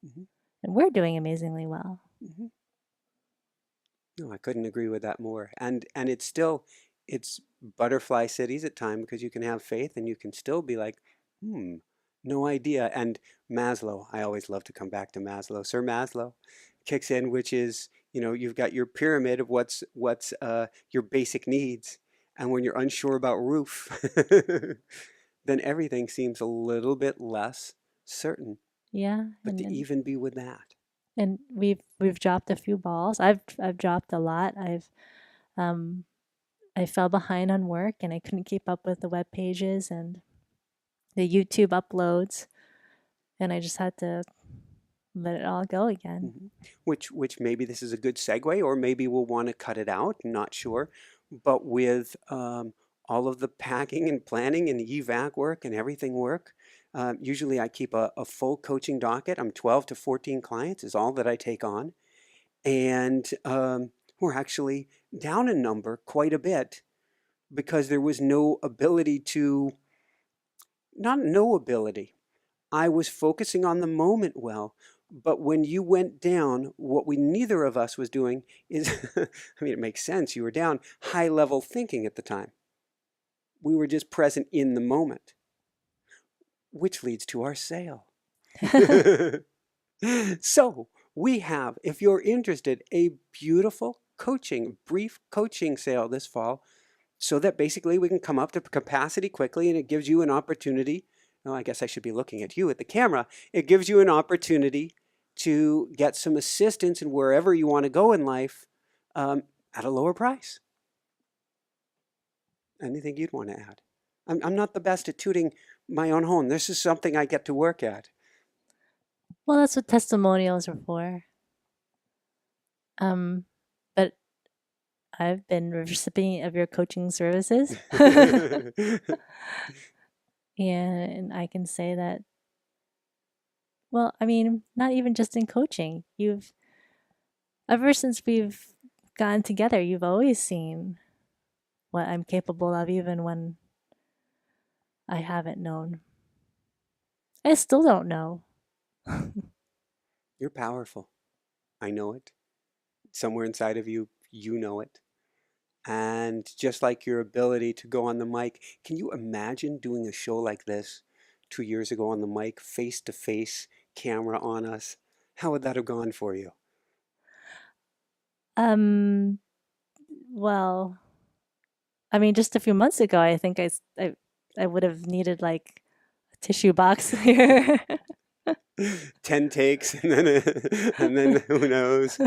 Hmm. And we're doing amazingly well. Hmm. No, I couldn't agree with that more. And it's still, it's butterfly cities at time because you can have faith and you can still be like, hmm, no idea. And Maslow, I always love to come back to Maslow. Sir Maslow kicks in, which is, you've got your pyramid of what's your basic needs. And when you're unsure about roof, then everything seems a little bit less certain. Yeah, But to even be with that. and we've dropped a few balls. I've dropped a lot. Um I fell behind on work and I couldn't keep up with the web pages and the YouTube uploads, and I just had to let it all go again. Mhm. Which maybe this is a good segue, or maybe we'll want to cut it out. Not sure, but with all of the packing and planning and evac work and everything work, usually I keep a full coaching docket. I'm 12 to 14 clients is all that I take on, and we're actually down in number quite a bit because there was no ability to, not no ability. I was focusing on the moment well. But when you went down, what we neither of us was doing is, I mean, it makes sense. You were down high level thinking at the time. We were just present in the moment, which leads to our sale. So we have, if you're interested, a beautiful coaching, brief coaching sale this fall so that basically we can come up to capacity quickly and it gives you an opportunity. Well, I guess I should be looking at you at the camera. It gives you an opportunity to get some assistance in wherever you want to go in life at a lower price. Anything you'd want to add? I'm not the best at tooting my own horn. This is something I get to work at. Well, that's what testimonials are for. But I've been a recipient of your coaching services. And I can say that, well, I mean, not even just in coaching. Ever since we've gotten together, you've always seen what I'm capable of, even when I haven't known. I still don't know. You're powerful. I know it. Somewhere inside of you, you know it. And just like your ability to go on the mic, can you imagine doing a show like this 2 years ago on the mic, face to face, camera on us? How would that have gone for you? Um, well, I mean, just a few months ago, I think I would have needed like a tissue box here. 10 takes and then who knows?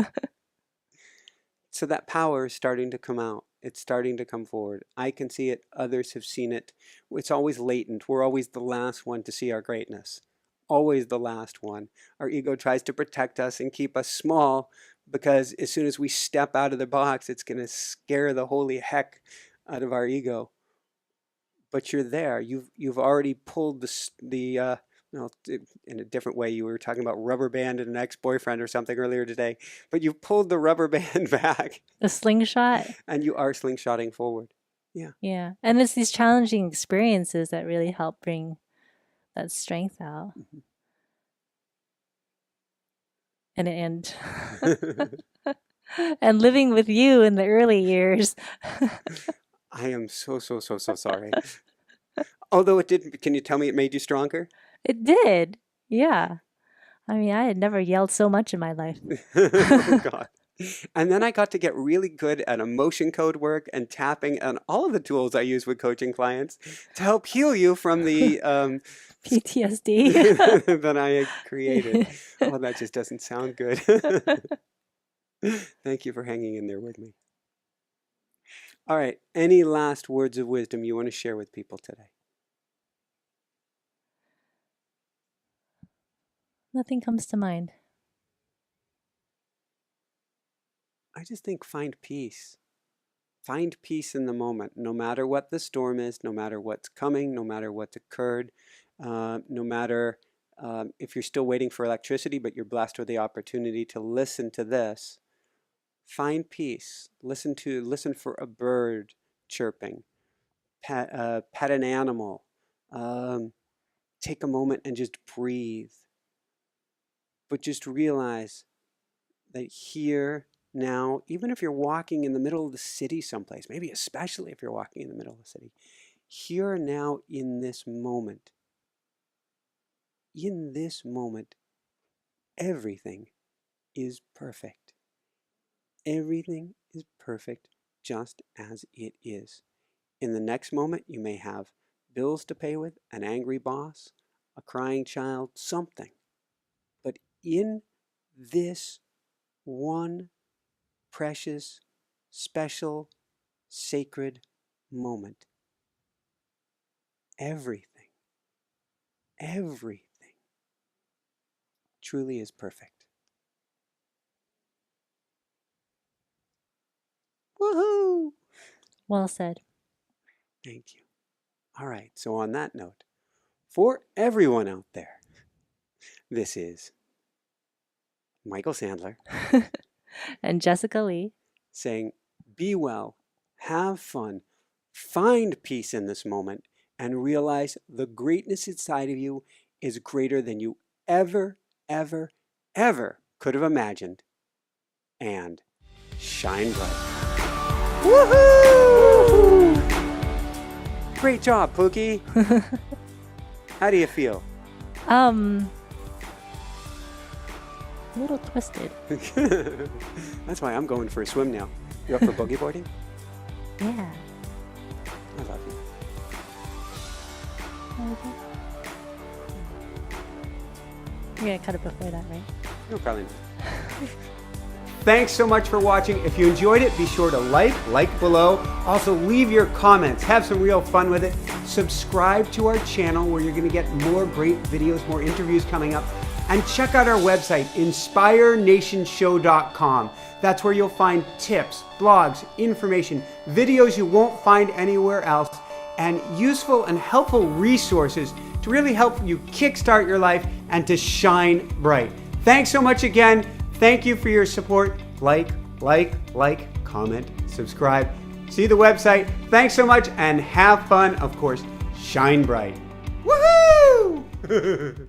So that power is starting to come out. It's starting to come forward. I can see it. Others have seen it. It's always latent. We're always the last one to see our greatness. Always the last one. Our ego tries to protect us and keep us small because as soon as we step out of the box, it's going to scare the holy heck out of our ego. But you're there. You've already pulled well, in a different way. You were talking about rubber band and an ex-boyfriend or something earlier today, but you've pulled the rubber band back The slingshot. and you are slingshotting forward. Yeah. Yeah. And it's these challenging experiences that really help bring that strength out. Mhm. And and living with you in the early years. I am so sorry. Although it did, can you tell me it made you stronger? It did. Yeah. I mean, I had never yelled so much in my life. Oh God. And then I got to get really good at emotion code work and tapping and all of the tools I use with coaching clients to help heal you from the PTSD. that I had created. Oh, that just doesn't sound good. Thank you for hanging in there with me. All right. Any last words of wisdom you want to share with people today? Nothing comes to mind. I just think find peace. Find peace in the moment, no matter what the storm is, no matter what's coming, no matter what's occurred, no matter if you're still waiting for electricity, but you're blessed with the opportunity to listen to this. Find peace. Listen for a bird chirping. Pet an animal. Take a moment and just breathe. But just realize that here, now, even if you're walking in the middle of the city someplace, maybe especially if you're walking in the middle of the city, here now in this moment, everything is perfect. Everything is perfect just as it is. In the next moment, you may have bills to pay with, an angry boss, a crying child, something. But in this one precious, special, sacred moment, everything truly is perfect. Woohoo! Well said. Thank you. All right, so on that note, for everyone out there, this is Michael Sandler And Jessica Lee. saying, be well, have fun, find peace in this moment, and realize the greatness inside of you is greater than you ever could have imagined. And shine bright. Woohoo! Great job, Pookie. How do you feel? A little twisted. That's why I'm going for a swim now. You up for boogie boarding? Yeah. I love you. You're gonna cut it before that, right? No, probably not. Thanks so much for watching. If you enjoyed it, be sure to like below. Also, leave your comments. Have some real fun with it. Subscribe to our channel where you're going to get more great videos, more interviews coming up. And check out our website, inspirenationshow.com. That's where you'll find tips, blogs, information, videos you won't find anywhere else, and useful and helpful resources to really help you kickstart your life and to shine bright. Thanks so much again. Thank you for your support. Like, comment, subscribe. See the website. Thanks so much and have fun. Of course, shine bright. Woohoo!